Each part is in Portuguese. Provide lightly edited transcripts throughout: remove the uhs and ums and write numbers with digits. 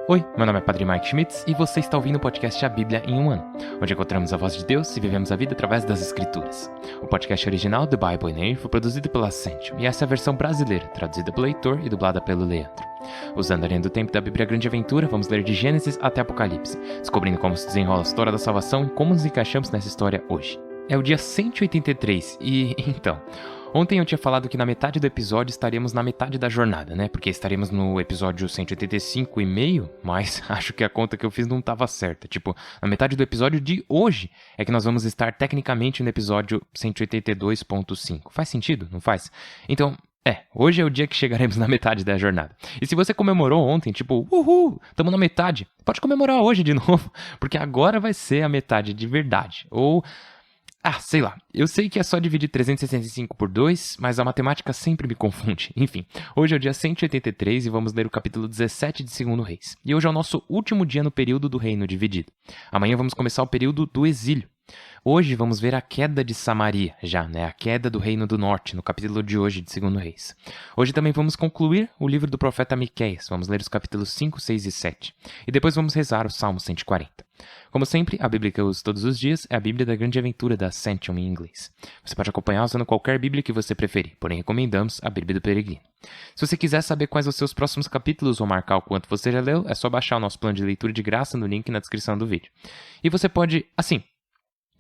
Oi, meu nome é Padre Mike Schmitz e você está ouvindo o podcast A Bíblia em um Ano, onde encontramos a voz de Deus e vivemos a vida através das Escrituras. O podcast original, The Bible in a Year, foi produzido pela Ascension e essa é a versão brasileira, traduzida pelo Heitor e dublada pelo Leandro. Usando a linha do tempo da Bíblia Grande Aventura, vamos ler de Gênesis até Apocalipse, descobrindo como se desenrola a história da salvação e como nos encaixamos nessa história hoje. É o dia 183 e, então... Ontem eu tinha falado que na metade do episódio estaríamos na metade da jornada, né? Porque estaremos no episódio 185 e meio, mas acho que a conta que eu fiz não estava certa. Tipo, na metade do episódio de hoje é que nós vamos estar tecnicamente no episódio 182.5. Faz sentido? Não faz? Então, hoje é o dia que chegaremos na metade da jornada. E se você comemorou ontem, tipo, uhul, tamo na metade, pode comemorar hoje de novo, porque agora vai ser a metade de verdade. Ou... sei lá. Eu sei que é só dividir 365 por 2, mas a matemática sempre me confunde. Enfim, hoje é o dia 183 e vamos ler o capítulo 17 de 2 Reis. E hoje é o nosso último dia no período do reino dividido. Amanhã vamos começar o período do exílio. Hoje vamos ver a queda de Samaria, a queda do reino do norte, no capítulo de hoje de 2 Reis. Hoje também vamos concluir o livro do profeta Miqueias, vamos ler os capítulos 5, 6 e 7. E depois vamos rezar o Salmo 140. Como sempre, a Bíblia que eu uso todos os dias é a Bíblia da Grande Aventura da Ascension em inglês. Você pode acompanhar usando qualquer Bíblia que você preferir, porém recomendamos a Bíblia do Peregrino. Se você quiser saber quais os seus próximos capítulos ou marcar o quanto você já leu, é só baixar o nosso plano de leitura de graça no link na descrição do vídeo. E você pode,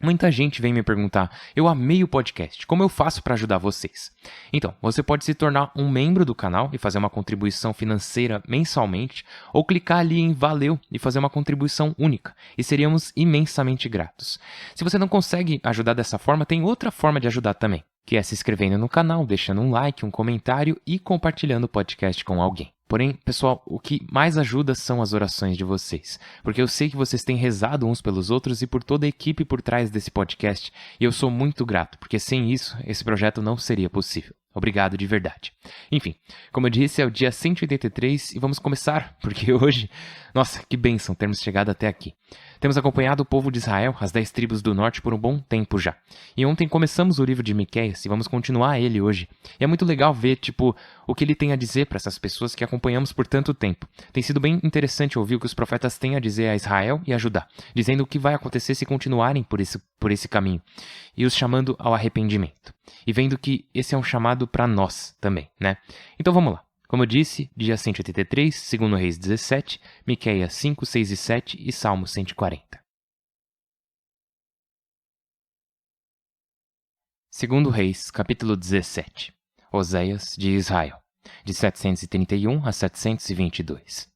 muita gente vem me perguntar, eu amei o podcast, como eu faço para ajudar vocês? Então, você pode se tornar um membro do canal e fazer uma contribuição financeira mensalmente, ou clicar ali em Valeu e fazer uma contribuição única, e seríamos imensamente gratos. Se você não consegue ajudar dessa forma, tem outra forma de ajudar também, que é se inscrevendo no canal, deixando um like, um comentário e compartilhando o podcast com alguém. Porém, pessoal, o que mais ajuda são as orações de vocês, porque eu sei que vocês têm rezado uns pelos outros e por toda a equipe por trás desse podcast, e eu sou muito grato, porque sem isso, esse projeto não seria possível. Obrigado de verdade. Enfim, como eu disse, é o dia 183 e vamos começar, porque hoje... Nossa, que bênção termos chegado até aqui. Temos acompanhado o povo de Israel, as 10 tribos do norte, por um bom tempo já. E ontem começamos o livro de Miqueias e vamos continuar ele hoje. E é muito legal ver, o que ele tem a dizer para essas pessoas que acompanhamos por tanto tempo. Tem sido bem interessante ouvir o que os profetas têm a dizer a Israel e a Judá, dizendo o que vai acontecer se continuarem por esse caminho, e os chamando ao arrependimento. E vendo que esse é um chamado para nós também, né? Então vamos lá. Como eu disse, dia 183, 2 Reis 17, Miqueias 5, 6 e 7 e Salmo 140. 2 Reis, capítulo 17. Oséias de Israel, de 731 a 722.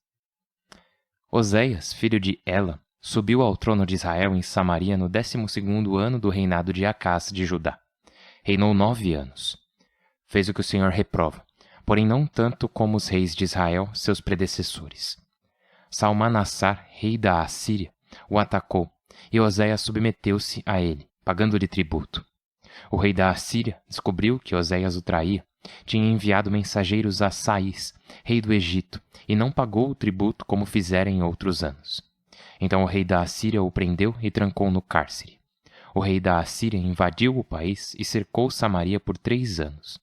Oséias, filho de Ela, subiu ao trono de Israel em Samaria no 12º ano do reinado de Acás de Judá. Reinou 9 anos. Fez o que o Senhor reprova, porém não tanto como os reis de Israel, seus predecessores. Salmanassar, rei da Assíria, o atacou, e Oséias submeteu-se a ele, pagando-lhe tributo. O rei da Assíria descobriu que Oséias o traía, tinha enviado mensageiros a Saís, rei do Egito, e não pagou o tributo como fizera em outros anos. Então o rei da Assíria o prendeu e trancou no cárcere. O rei da Assíria invadiu o país e cercou Samaria por 3 anos.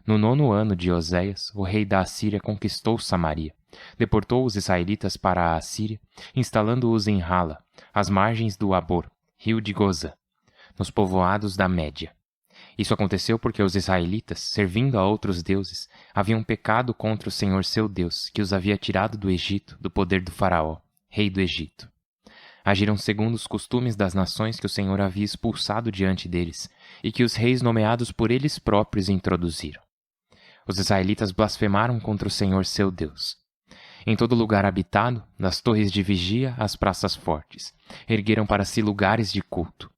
No 9º ano de Oséias, o rei da Assíria conquistou Samaria, deportou os israelitas para a Assíria, instalando-os em Hala, às margens do Abor, rio de Gozã, nos povoados da Média. Isso aconteceu porque os israelitas, servindo a outros deuses, haviam pecado contra o Senhor seu Deus, que os havia tirado do Egito, do poder do faraó, rei do Egito. Agiram segundo os costumes das nações que o Senhor havia expulsado diante deles, e que os reis nomeados por eles próprios introduziram. Os israelitas blasfemaram contra o Senhor seu Deus. Em todo lugar habitado, das torres de vigia às praças fortes, ergueram para si lugares de culto.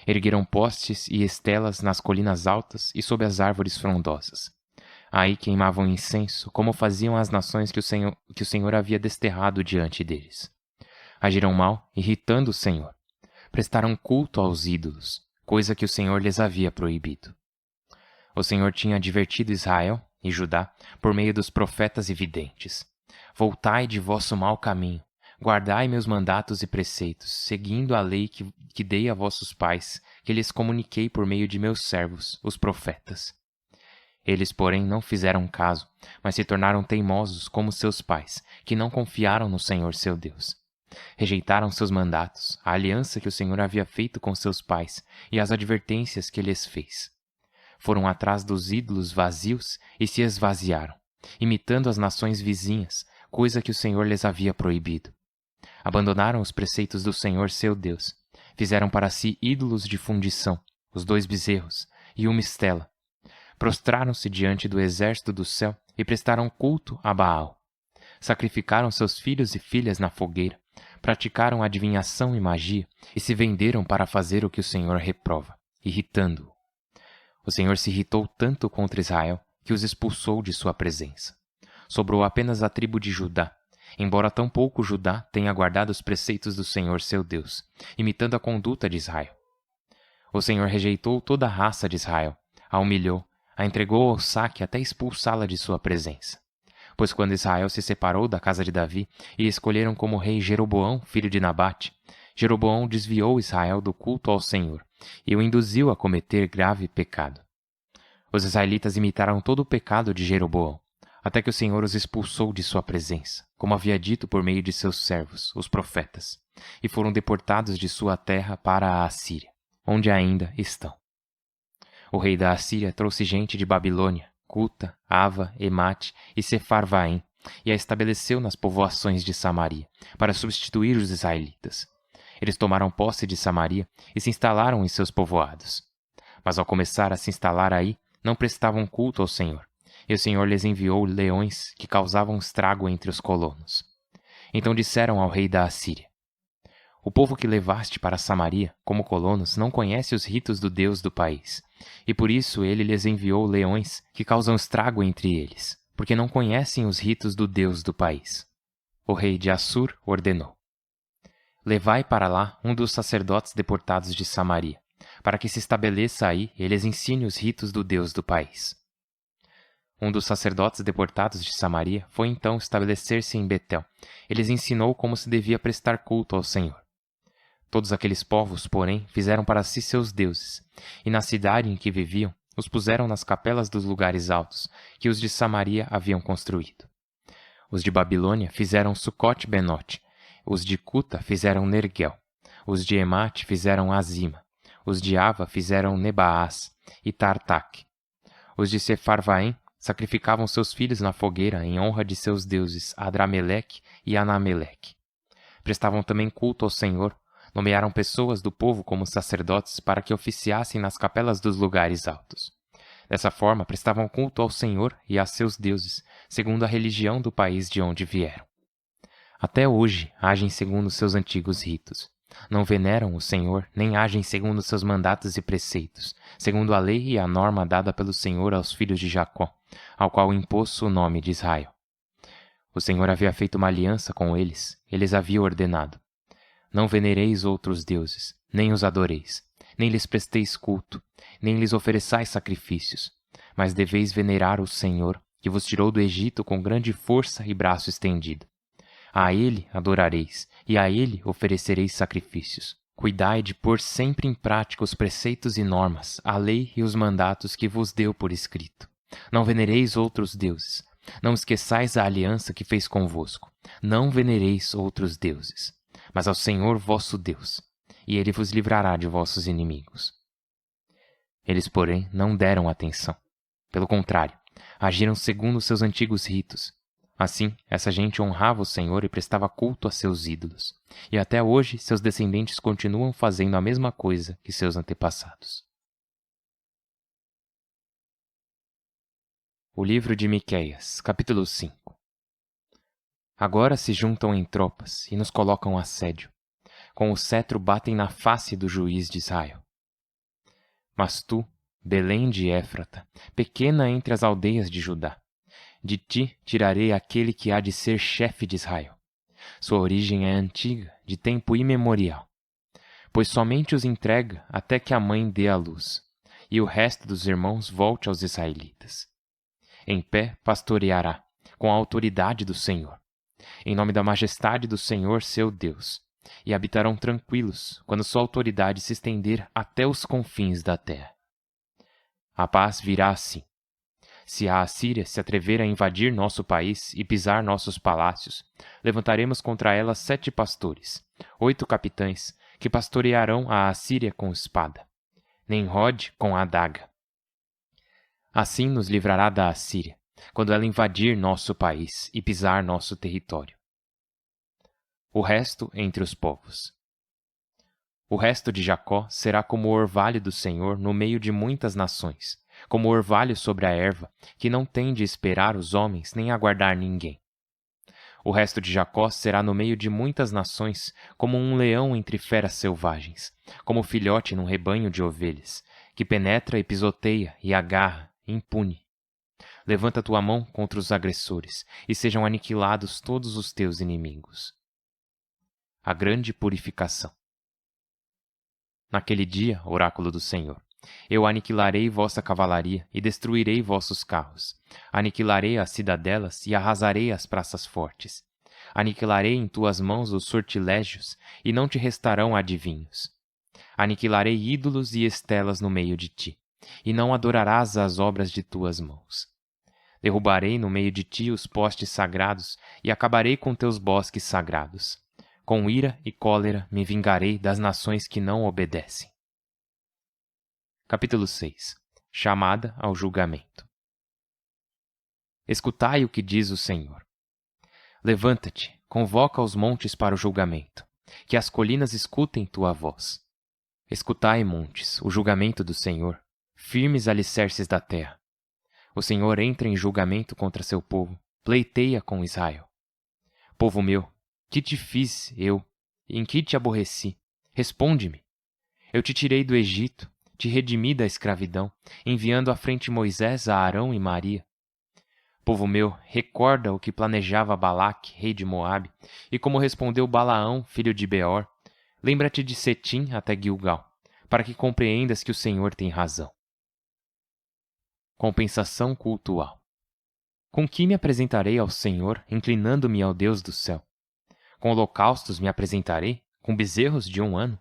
Ergueram postes e estelas nas colinas altas e sob as árvores frondosas. Aí queimavam incenso, como faziam as nações que o Senhor havia desterrado diante deles. Agiram mal, irritando o Senhor. Prestaram culto aos ídolos, coisa que o Senhor lhes havia proibido. O Senhor tinha advertido Israel e Judá por meio dos profetas e videntes. Voltai de vosso mau caminho, guardai meus mandatos e preceitos, seguindo a lei que dei a vossos pais, que lhes comuniquei por meio de meus servos, os profetas. Eles, porém, não fizeram caso, mas se tornaram teimosos como seus pais, que não confiaram no Senhor seu Deus. Rejeitaram seus mandatos, a aliança que o Senhor havia feito com seus pais e as advertências que lhes fez. Foram atrás dos ídolos vazios e se esvaziaram, imitando as nações vizinhas, coisa que o Senhor lhes havia proibido. Abandonaram os preceitos do Senhor seu Deus. Fizeram para si ídolos de fundição, os 2 bezerros e uma estela. Prostraram-se diante do exército do céu e prestaram culto a Baal. Sacrificaram seus filhos e filhas na fogueira, praticaram adivinhação e magia e se venderam para fazer o que o Senhor reprova, irritando-o. O Senhor se irritou tanto contra Israel que os expulsou de sua presença. Sobrou apenas a tribo de Judá, embora tão pouco Judá tenha guardado os preceitos do Senhor seu Deus, imitando a conduta de Israel. O Senhor rejeitou toda a raça de Israel, a humilhou, a entregou ao saque até expulsá-la de sua presença. Pois quando Israel se separou da casa de Davi e escolheram como rei Jeroboão, filho de Nabate, Jeroboão desviou Israel do culto ao Senhor e o induziu a cometer grave pecado. Os israelitas imitaram todo o pecado de Jeroboão, até que o Senhor os expulsou de sua presença, como havia dito por meio de seus servos, os profetas, e foram deportados de sua terra para a Assíria, onde ainda estão. O rei da Assíria trouxe gente de Babilônia, Cuta, Ava, Emate e Sefarvaim, e a estabeleceu nas povoações de Samaria, para substituir os israelitas. Eles tomaram posse de Samaria e se instalaram em seus povoados. Mas ao começar a se instalar aí, não prestavam culto ao Senhor, e o Senhor lhes enviou leões que causavam estrago entre os colonos. Então disseram ao rei da Assíria: O povo que levaste para Samaria, como colonos, não conhece os ritos do Deus do país, e por isso ele lhes enviou leões que causam estrago entre eles, porque não conhecem os ritos do Deus do país. O rei de Assur ordenou: Levai para lá um dos sacerdotes deportados de Samaria, para que se estabeleça aí e lhes ensine os ritos do Deus do país. Um dos sacerdotes deportados de Samaria foi então estabelecer-se em Betel. Ele lhes ensinou como se devia prestar culto ao Senhor. Todos aqueles povos, porém, fizeram para si seus deuses, e na cidade em que viviam, os puseram nas capelas dos lugares altos, que os de Samaria haviam construído. Os de Babilônia fizeram Sucote-Benote, os de Cuta fizeram Nerguel, os de Emate fizeram Azima, os de Ava fizeram Nebaás e Tartaque. Os de Sefarvaim sacrificavam seus filhos na fogueira em honra de seus deuses Adrameleque e Anameleque. Prestavam também culto ao Senhor, nomearam pessoas do povo como sacerdotes para que oficiassem nas capelas dos lugares altos. Dessa forma, prestavam culto ao Senhor e a seus deuses, segundo a religião do país de onde vieram. Até hoje agem segundo seus antigos ritos. Não veneram o Senhor, nem agem segundo seus mandatos e preceitos, segundo a lei e a norma dada pelo Senhor aos filhos de Jacó, ao qual impôs o nome de Israel. O Senhor havia feito uma aliança com eles, eles haviam ordenado: Não venereis outros deuses, nem os adoreis, nem lhes presteis culto, nem lhes ofereçais sacrifícios, mas deveis venerar o Senhor, que vos tirou do Egito com grande força e braço estendido. A ele adorareis, e a ele oferecereis sacrifícios. Cuidai de pôr sempre em prática os preceitos e normas, a lei e os mandatos que vos deu por escrito. Não venereis outros deuses. Não esqueçais a aliança que fez convosco. Não venereis outros deuses, mas ao Senhor vosso Deus, e ele vos livrará de vossos inimigos. Eles, porém, não deram atenção. Pelo contrário, agiram segundo seus antigos ritos. Assim, essa gente honrava o Senhor e prestava culto a seus ídolos. E até hoje, seus descendentes continuam fazendo a mesma coisa que seus antepassados. O livro de Miqueias, capítulo 5. Agora se juntam em tropas e nos colocam assédio. Com o cetro batem na face do juiz de Israel. Mas tu, Belém de Éfrata, pequena entre as aldeias de Judá, de ti tirarei aquele que há de ser chefe de Israel. Sua origem é antiga, de tempo imemorial. Pois somente os entrega até que a mãe dê à luz, e o resto dos irmãos volte aos israelitas. Em pé pastoreará, com a autoridade do Senhor, em nome da majestade do Senhor seu Deus, e habitarão tranquilos quando sua autoridade se estender até os confins da terra. A paz virá assim. Se a Assíria se atrever a invadir nosso país e pisar nossos palácios, levantaremos contra ela 7 pastores, 8 capitães, que pastorearão a Assíria com espada, Nimrod com a adaga. Assim nos livrará da Assíria, quando ela invadir nosso país e pisar nosso território. O resto entre os povos. O resto de Jacó será como o orvalho do Senhor no meio de muitas nações, como o orvalho sobre a erva, que não tem de esperar os homens nem aguardar ninguém. O resto de Jacó será no meio de muitas nações, como um leão entre feras selvagens, como filhote num rebanho de ovelhas, que penetra e pisoteia e agarra, impune. Levanta tua mão contra os agressores, e sejam aniquilados todos os teus inimigos. A grande purificação. Naquele dia, oráculo do Senhor, eu aniquilarei vossa cavalaria e destruirei vossos carros. Aniquilarei as cidadelas e arrasarei as praças fortes. Aniquilarei em tuas mãos os sortilégios e não te restarão adivinhos. Aniquilarei ídolos e estelas no meio de ti, e não adorarás as obras de tuas mãos. Derrubarei no meio de ti os postes sagrados e acabarei com teus bosques sagrados. Com ira e cólera me vingarei das nações que não obedecem. Capítulo 6. Chamada ao julgamento. Escutai o que diz o Senhor. Levanta-te, convoca os montes para o julgamento, que as colinas escutem tua voz. Escutai, montes, o julgamento do Senhor, firmes alicerces da terra. O Senhor entra em julgamento contra seu povo, pleiteia com Israel. Povo meu, que te fiz eu? Em que te aborreci? Responde-me. Eu te tirei do Egito, te redimi da escravidão, enviando à frente Moisés, a Arão e Maria. Povo meu, recorda o que planejava Balaque, rei de Moabe, e como respondeu Balaão, filho de Beor. Lembra-te de Setim até Gilgal, para que compreendas que o Senhor tem razão. Compensação cultual. Com que me apresentarei ao Senhor, inclinando-me ao Deus do céu? Com holocaustos me apresentarei, com bezerros de 1 ano?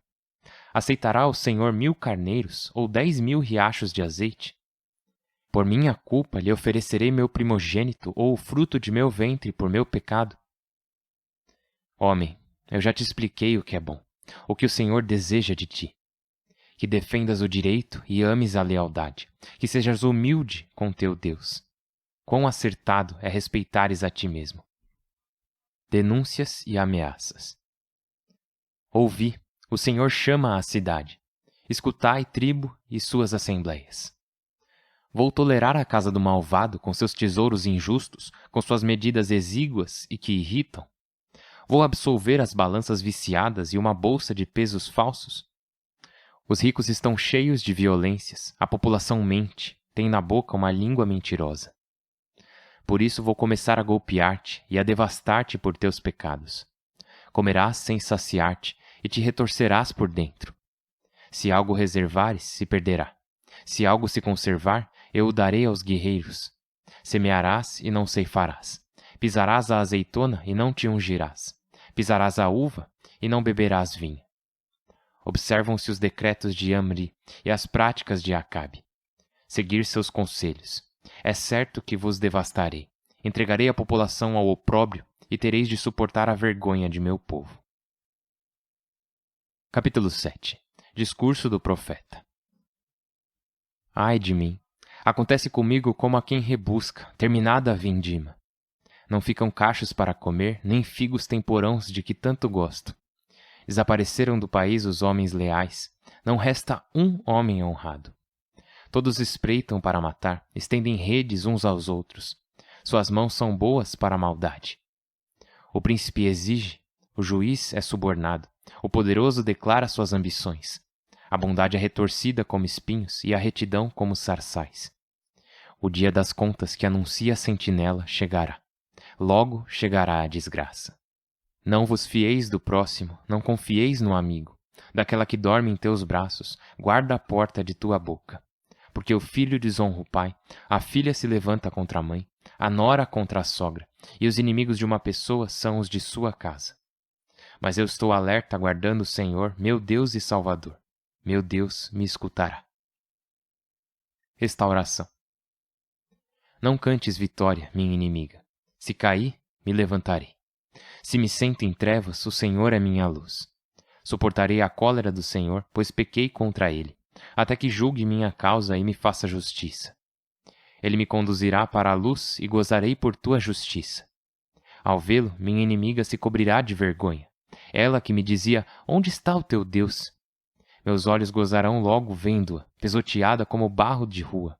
Aceitará o Senhor 1000 carneiros ou 10.000 riachos de azeite? Por minha culpa lhe oferecerei meu primogênito ou o fruto de meu ventre por meu pecado? Homem, eu já te expliquei o que é bom, o que o Senhor deseja de ti. Que defendas o direito e ames a lealdade, que sejas humilde com teu Deus. Quão acertado é respeitares a ti mesmo. Denúncias e ameaças. Ouvi, o Senhor chama a cidade. Escutai, tribo e suas assembleias. Vou tolerar a casa do malvado com seus tesouros injustos, com suas medidas exíguas e que irritam? Vou absolver as balanças viciadas e uma bolsa de pesos falsos? Os ricos estão cheios de violências, a população mente, tem na boca uma língua mentirosa. Por isso vou começar a golpear-te e a devastar-te por teus pecados. Comerás sem saciar-te e te retorcerás por dentro. Se algo reservares, se perderá. Se algo se conservar, eu o darei aos guerreiros. Semearás e não ceifarás. Pisarás a azeitona e não te ungirás. Pisarás a uva e não beberás vinho. Observam-se os decretos de Amri e as práticas de Acabe. Seguir seus conselhos. É certo que vos devastarei. Entregarei a população ao opróbrio e tereis de suportar a vergonha de meu povo. Capítulo 7. Discurso do profeta. Ai de mim! Acontece comigo como a quem rebusca, terminada a vindima. Não ficam cachos para comer, nem figos temporãos de que tanto gosto. Desapareceram do país os homens leais, não resta um homem honrado. Todos espreitam para matar, estendem redes uns aos outros. Suas mãos são boas para a maldade. O príncipe exige, o juiz é subornado, o poderoso declara suas ambições. A bondade é retorcida como espinhos e a retidão como sarçais. O dia das contas que anuncia a sentinela chegará. Logo chegará a desgraça. Não vos fieis do próximo, não confieis no amigo. Daquela que dorme em teus braços, guarda a porta de tua boca. Porque o filho desonra o pai, a filha se levanta contra a mãe, a nora contra a sogra, e os inimigos de uma pessoa são os de sua casa. Mas eu estou alerta aguardando o Senhor, meu Deus e Salvador. Meu Deus me escutará. Restauração. Não cantes vitória, minha inimiga. Se cair, me levantarei. Se me sento em trevas, o Senhor é minha luz. Suportarei a cólera do Senhor, pois pequei contra ele, até que julgue minha causa e me faça justiça. Ele me conduzirá para a luz e gozarei por tua justiça. Ao vê-lo, minha inimiga se cobrirá de vergonha. Ela que me dizia, onde está o teu Deus? Meus olhos gozarão logo vendo-a, pisoteada como barro de rua.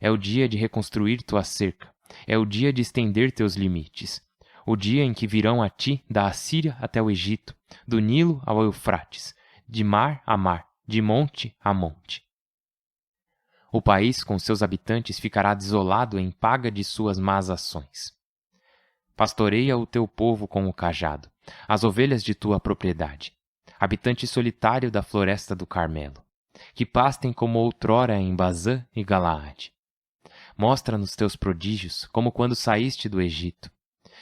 É o dia de reconstruir tua cerca. É o dia de estender teus limites. O dia em que virão a ti da Assíria até o Egito, do Nilo ao Eufrates, de mar a mar, de monte a monte. O país com seus habitantes ficará desolado em paga de suas más ações. Pastoreia o teu povo com o cajado, as ovelhas de tua propriedade, habitante solitário da floresta do Carmelo, que pastem como outrora em Bazã e Galaade. Mostra-nos teus prodígios, como quando saíste do Egito.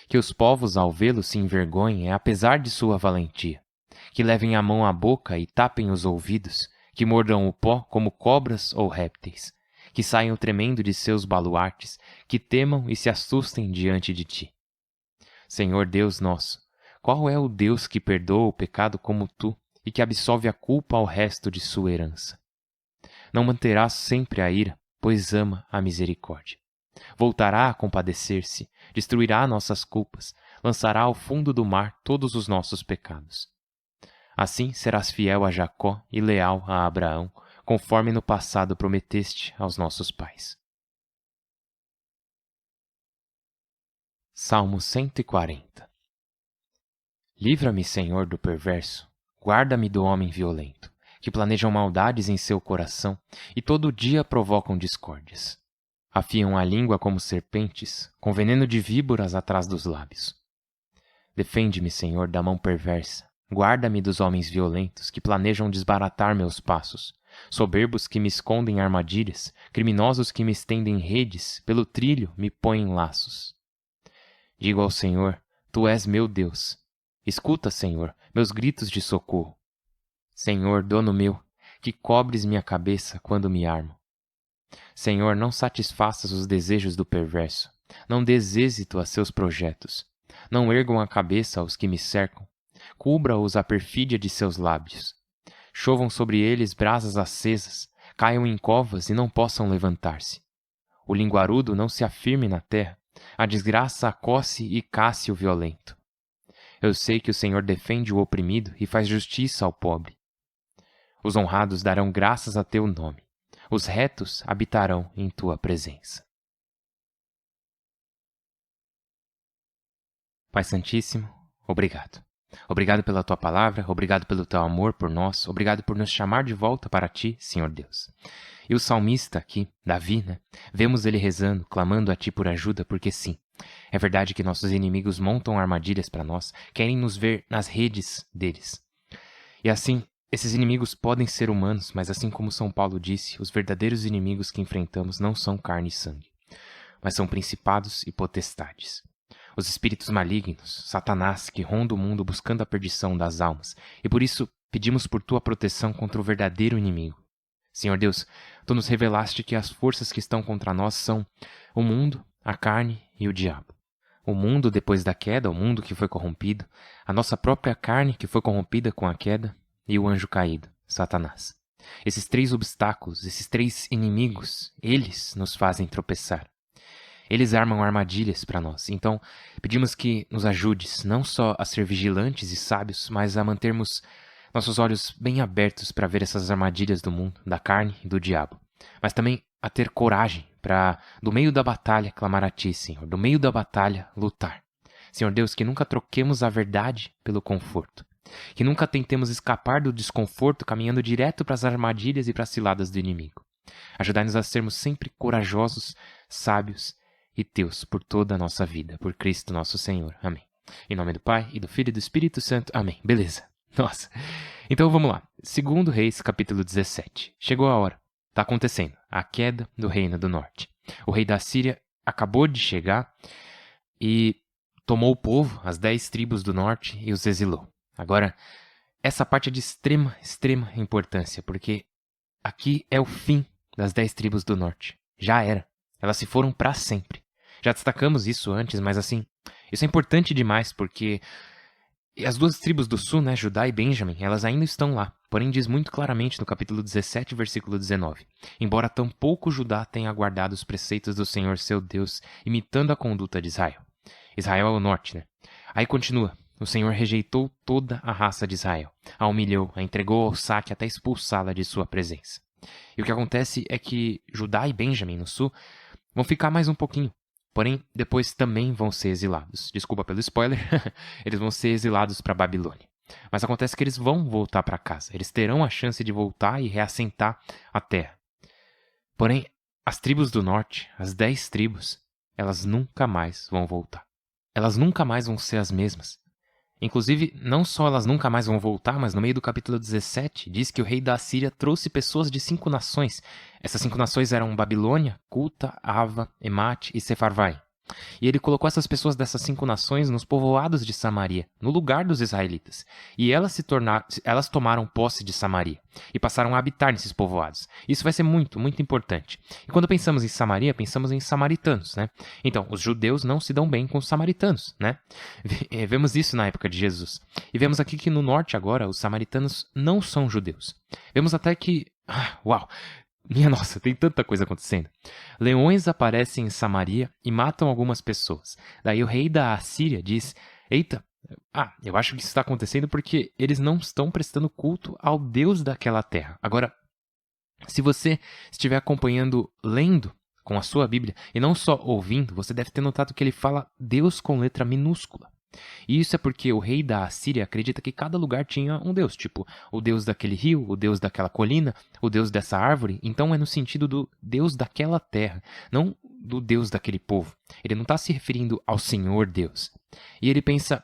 Que os povos ao vê-lo se envergonhem, apesar de sua valentia. Que levem a mão à boca e tapem os ouvidos, que mordam o pó como cobras ou répteis. Que saiam tremendo de seus baluartes, que temam e se assustem diante de ti. Senhor Deus nosso, qual é o Deus que perdoa o pecado como tu e que absolve a culpa ao resto de sua herança? Não manterás sempre a ira, pois ama a misericórdia. Voltará a compadecer-se, destruirá nossas culpas, lançará ao fundo do mar todos os nossos pecados. Assim serás fiel a Jacó e leal a Abraão, conforme no passado prometeste aos nossos pais. Salmo 140. Livra-me, Senhor, do perverso, guarda-me do homem violento, que planejam maldades em seu coração e todo dia provocam discórdias. Afiam a língua como serpentes, com veneno de víboras atrás dos lábios. Defende-me, Senhor, da mão perversa, guarda-me dos homens violentos que planejam desbaratar meus passos, soberbos que me escondem armadilhas, criminosos que me estendem redes, pelo trilho me põem laços. Digo ao Senhor, Tu és meu Deus. Escuta, Senhor, meus gritos de socorro. Senhor, dono meu, que cobres minha cabeça quando me armo. Senhor, não satisfaças os desejos do perverso. Não dês êxito a seus projetos. Não ergam a cabeça aos que me cercam. Cubra-os a perfídia de seus lábios. Chovam sobre eles brasas acesas. Caiam em covas e não possam levantar-se. O linguarudo não se afirme na terra. A desgraça acosse e casse o violento. Eu sei que o Senhor defende o oprimido e faz justiça ao pobre. Os honrados darão graças a teu nome. Os retos habitarão em tua presença. Pai Santíssimo, obrigado. Obrigado pela tua palavra, obrigado pelo teu amor por nós, obrigado por nos chamar de volta para ti, Senhor Deus. E o salmista aqui, Davi, vemos ele rezando, clamando a ti por ajuda, porque sim, é verdade que nossos inimigos montam armadilhas para nós, querem nos ver nas redes deles. E assim, esses inimigos podem ser humanos, mas assim como São Paulo disse, os verdadeiros inimigos que enfrentamos não são carne e sangue, mas são principados e potestades. Os espíritos malignos, Satanás, que ronda o mundo buscando a perdição das almas, e por isso pedimos por tua proteção contra o verdadeiro inimigo. Senhor Deus, tu nos revelaste que as forças que estão contra nós são o mundo, a carne e o diabo. O mundo depois da queda, o mundo que foi corrompido, a nossa própria carne que foi corrompida com a queda e o anjo caído, Satanás. Esses três obstáculos, esses três inimigos, eles nos fazem tropeçar. Eles armam armadilhas para nós, então pedimos que nos ajudes não só a ser vigilantes e sábios, mas a mantermos nossos olhos bem abertos para ver essas armadilhas do mundo, da carne e do diabo. Mas também a ter coragem para, do meio da batalha, clamar a Ti, Senhor, do meio da batalha, lutar. Senhor Deus, que nunca troquemos a verdade pelo conforto, que nunca tentemos escapar do desconforto caminhando direto para as armadilhas e para as ciladas do inimigo. Ajudai-nos a sermos sempre corajosos, sábios e teus por toda a nossa vida, por Cristo nosso Senhor. Amém. Em nome do Pai, e do Filho e do Espírito Santo. Amém. Beleza. Nossa. Então vamos lá. 2 Reis, capítulo 17. Chegou a hora. Está acontecendo. A queda do reino do norte. O rei da Síria acabou de chegar e tomou o povo, as 10 tribos do norte, e os exilou. Agora, essa parte é de extrema importância, porque aqui é o fim das 10 tribos do norte. Já era. Elas se foram para sempre. Já destacamos isso antes, mas assim, isso é importante demais porque as duas tribos do sul, né, Judá e Benjamim, elas ainda estão lá. Porém, diz muito claramente no capítulo 17, versículo 19. Embora tampouco Judá tenha guardado os preceitos do Senhor seu Deus, imitando a conduta de Israel. Israel é o norte, né? Aí continua. O Senhor rejeitou toda a raça de Israel, a humilhou, a entregou ao saque até expulsá-la de sua presença. E o que acontece é que Judá e Benjamim, no sul, vão ficar mais um pouquinho. Porém, depois também vão ser exilados. Desculpa pelo spoiler, eles vão ser exilados para a Babilônia. Mas acontece que eles vão voltar para casa. Eles terão a chance de voltar e reassentar a terra. Porém, as tribos do norte, as 10 tribos, elas nunca mais vão voltar. Elas nunca mais vão ser as mesmas. Inclusive, não só elas nunca mais vão voltar, mas no meio do capítulo 17, diz que o rei da Assíria trouxe pessoas de 5 nações. Essas 5 nações eram Babilônia, Cuta, Ava, Emate e Sefarvaim. E ele colocou essas pessoas dessas 5 nações nos povoados de Samaria, no lugar dos israelitas. E elas tomaram posse de Samaria e passaram a habitar nesses povoados. Isso vai ser muito, muito importante. E quando pensamos em Samaria, pensamos em samaritanos, né? Então, os judeus não se dão bem com os samaritanos, né? Vemos isso na época de Jesus. E vemos aqui que no norte agora, os samaritanos não são judeus. Vemos até que... Uau! Minha nossa, tem tanta coisa acontecendo. Leões aparecem em Samaria e matam algumas pessoas. Daí o rei da Assíria diz, eita, eu acho que isso está acontecendo porque eles não estão prestando culto ao Deus daquela terra. Agora, se você estiver acompanhando, lendo com a sua Bíblia, e não só ouvindo, você deve ter notado que ele fala Deus com letra minúscula. E isso é porque o rei da Assíria acredita que cada lugar tinha um deus, tipo o deus daquele rio, o deus daquela colina, o deus dessa árvore. Então é no sentido do deus daquela terra, não do deus daquele povo. Ele não está se referindo ao Senhor Deus. E ele pensa,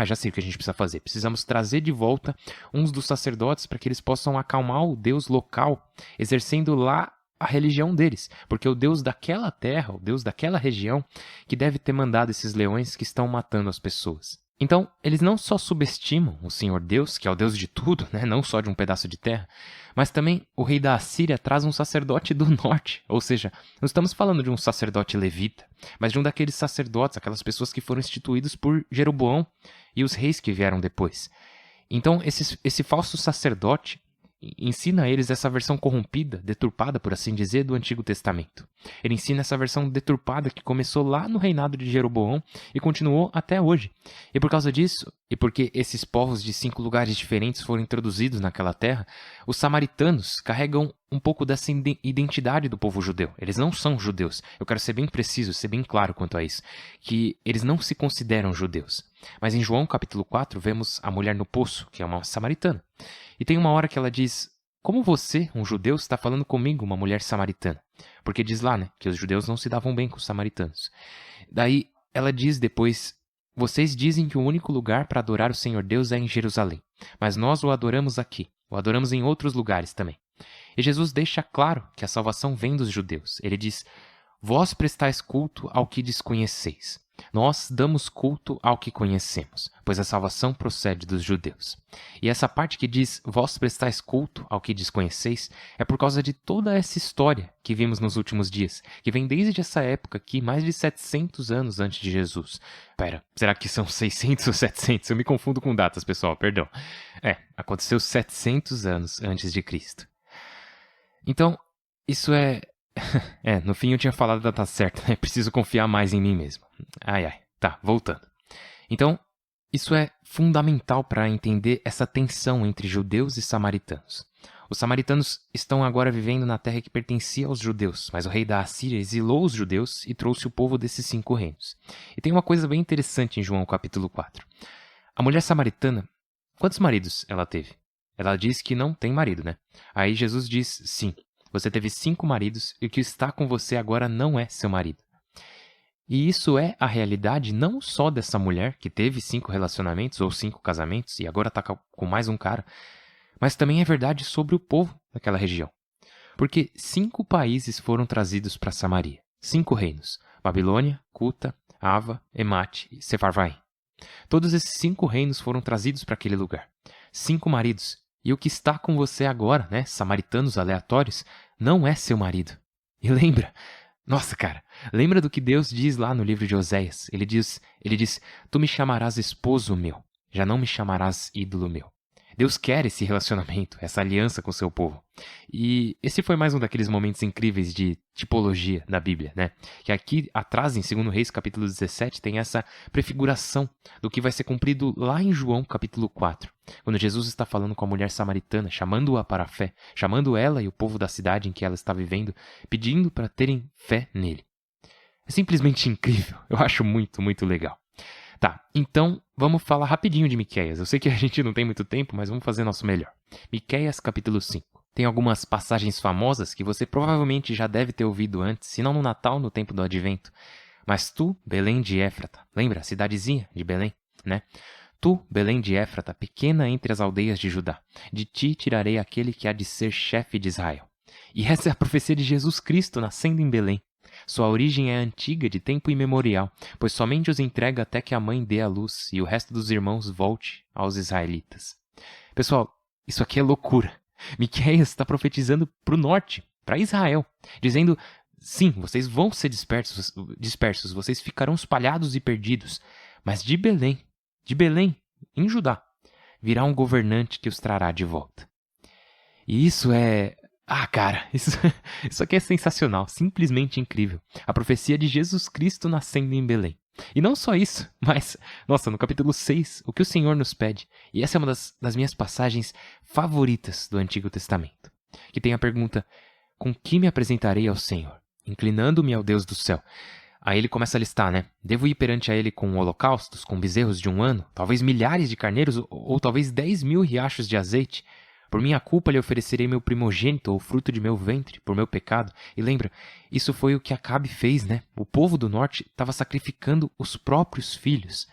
já sei o que a gente precisa fazer. Precisamos trazer de volta uns dos sacerdotes para que eles possam acalmar o deus local, exercendo lá a religião deles, porque o Deus daquela terra, o Deus daquela região, que deve ter mandado esses leões que estão matando as pessoas. Então, eles não só subestimam o Senhor Deus, que é o Deus de tudo, né? Não só de um pedaço de terra, mas também o rei da Assíria traz um sacerdote do norte, ou seja, não estamos falando de um sacerdote levita, mas de um daqueles sacerdotes, aquelas pessoas que foram instituídos por Jeroboão e os reis que vieram depois. Então, esse falso sacerdote ensina a eles essa versão corrompida, deturpada, por assim dizer, do Antigo Testamento. Ele ensina essa versão deturpada que começou lá no reinado de Jeroboão e continuou até hoje. E por causa disso, e porque esses povos de 5 lugares diferentes foram introduzidos naquela terra, os samaritanos carregam um pouco dessa identidade do povo judeu. Eles não são judeus. Eu quero ser bem preciso, ser bem claro quanto a isso, que eles não se consideram judeus. Mas em João capítulo 4 vemos a mulher no poço, que é uma samaritana. E tem uma hora que ela diz, como você, um judeu, está falando comigo, uma mulher samaritana? Porque diz lá, né, que os judeus não se davam bem com os samaritanos. Daí ela diz depois, vocês dizem que o único lugar para adorar o Senhor Deus é em Jerusalém, mas nós o adoramos aqui, o adoramos em outros lugares também. E Jesus deixa claro que a salvação vem dos judeus. Ele diz, vós prestais culto ao que desconheceis. Nós damos culto ao que conhecemos, pois a salvação procede dos judeus. E essa parte que diz, vós prestais culto ao que desconheceis, é por causa de toda essa história que vimos nos últimos dias, que vem desde essa época aqui, mais de 700 anos antes de Jesus. Será que são 600 ou 700? Eu me confundo com datas, pessoal, perdão. Aconteceu 700 anos antes de Cristo. Então, isso no fim eu tinha falado a data certa, né? Preciso confiar mais em mim mesmo. Tá, voltando. Então, isso é fundamental para entender essa tensão entre judeus e samaritanos. Os samaritanos estão agora vivendo na terra que pertencia aos judeus, mas o rei da Assíria exilou os judeus e trouxe o povo desses 5 reinos. E tem uma coisa bem interessante em João capítulo 4. A mulher samaritana, quantos maridos ela teve? Ela diz que não tem marido, né? Aí Jesus diz, sim, você teve 5 maridos e o que está com você agora não é seu marido. E isso é a realidade não só dessa mulher que teve 5 relacionamentos ou 5 casamentos e agora está com mais um cara, mas também é verdade sobre o povo daquela região. Porque 5 países foram trazidos para Samaria. 5 reinos. Babilônia, Cuta, Ava, Emate e Sefarvaim. Todos esses 5 reinos foram trazidos para aquele lugar. 5 maridos. E o que está com você agora, né, samaritanos aleatórios, não é seu marido. E lembra, Nossa, cara, lembra do que Deus diz lá no livro de Oséias? Ele diz, tu me chamarás esposo meu, já não me chamarás ídolo meu. Deus quer esse relacionamento, essa aliança com o seu povo. E esse foi mais um daqueles momentos incríveis de tipologia da Bíblia, né? Que aqui atrás, em 2 Reis, capítulo 17, tem essa prefiguração do que vai ser cumprido lá em João, capítulo 4. Quando Jesus está falando com a mulher samaritana, chamando-a para a fé, chamando ela e o povo da cidade em que ela está vivendo, pedindo para terem fé nele. É simplesmente incrível. Eu acho muito, muito legal. Tá, então vamos falar rapidinho de Miqueias. Eu sei que a gente não tem muito tempo, mas vamos fazer nosso melhor. Miqueias, capítulo 5. Tem algumas passagens famosas que você provavelmente já deve ter ouvido antes, se não no Natal, no tempo do Advento. Mas tu, Belém de Éfrata, lembra? A cidadezinha de Belém, né? Tu, Belém de Éfrata, pequena entre as aldeias de Judá, de ti tirarei aquele que há de ser chefe de Israel. E essa é a profecia de Jesus Cristo nascendo em Belém. Sua origem é antiga, de tempo imemorial, pois somente os entrega até que a mãe dê a luz e o resto dos irmãos volte aos israelitas. Pessoal, isso aqui é loucura. Miqueias está profetizando para o norte, para Israel, dizendo, sim, vocês vão ser dispersos, vocês ficarão espalhados e perdidos, mas de Belém, em Judá, virá um governante que os trará de volta. E isso é... cara, isso aqui é sensacional, simplesmente incrível. A profecia de Jesus Cristo nascendo em Belém. E não só isso, mas, nossa, no capítulo 6, o que o Senhor nos pede, e essa é uma das minhas passagens favoritas do Antigo Testamento, que tem a pergunta, com que me apresentarei ao Senhor, inclinando-me ao Deus do céu? Aí ele começa a listar, né? Devo ir perante a ele com holocaustos, com bezerros de 1 ano, talvez milhares de carneiros ou talvez 10.000 riachos de azeite? Por minha culpa lhe oferecerei meu primogênito, ou fruto de meu ventre, por meu pecado. E lembra, isso foi o que Acabe fez, né? O povo do norte estava sacrificando os próprios filhos.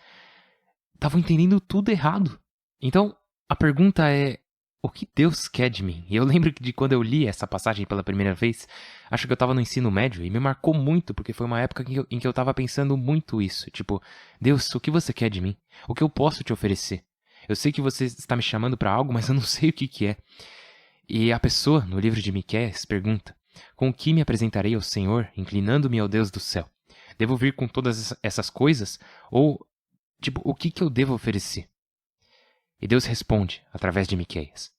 Estavam entendendo tudo errado. Então, a pergunta é, o que Deus quer de mim? E eu lembro de quando eu li essa passagem pela primeira vez, acho que eu estava no ensino médio, e me marcou muito, porque foi uma época em que eu estava pensando muito isso. Tipo, Deus, o que você quer de mim? O que eu posso te oferecer? Eu sei que você está me chamando para algo, mas eu não sei o que é. E a pessoa, no livro de Miqueias, pergunta, com o que me apresentarei ao Senhor, inclinando-me ao Deus do céu? Devo vir com todas essas coisas? Ou, o que eu devo oferecer? E Deus responde, através de Miqueias,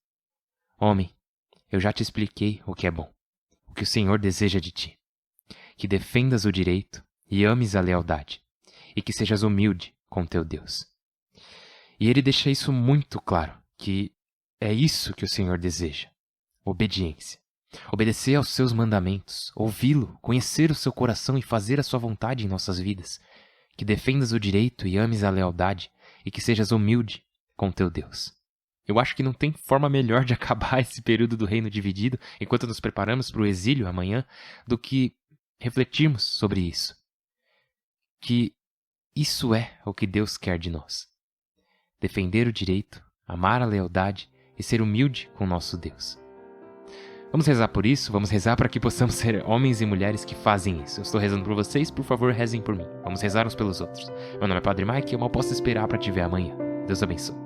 homem, eu já te expliquei o que é bom, o que o Senhor deseja de ti, que defendas o direito e ames a lealdade, e que sejas humilde com teu Deus. E ele deixa isso muito claro, que é isso que o Senhor deseja. Obediência. Obedecer aos seus mandamentos, ouvi-lo, conhecer o seu coração e fazer a sua vontade em nossas vidas. Que defendas o direito e ames a lealdade, e que sejas humilde com teu Deus. Eu acho que não tem forma melhor de acabar esse período do reino dividido, enquanto nos preparamos para o exílio amanhã, do que refletirmos sobre isso. Que isso é o que Deus quer de nós. Defender o direito, amar a lealdade e ser humilde com nosso Deus. Vamos rezar por isso, vamos rezar para que possamos ser homens e mulheres que fazem isso. Eu estou rezando por vocês, por favor, rezem por mim. Vamos rezar uns pelos outros. Meu nome é Padre Mike e eu mal posso esperar para te ver amanhã. Deus abençoe.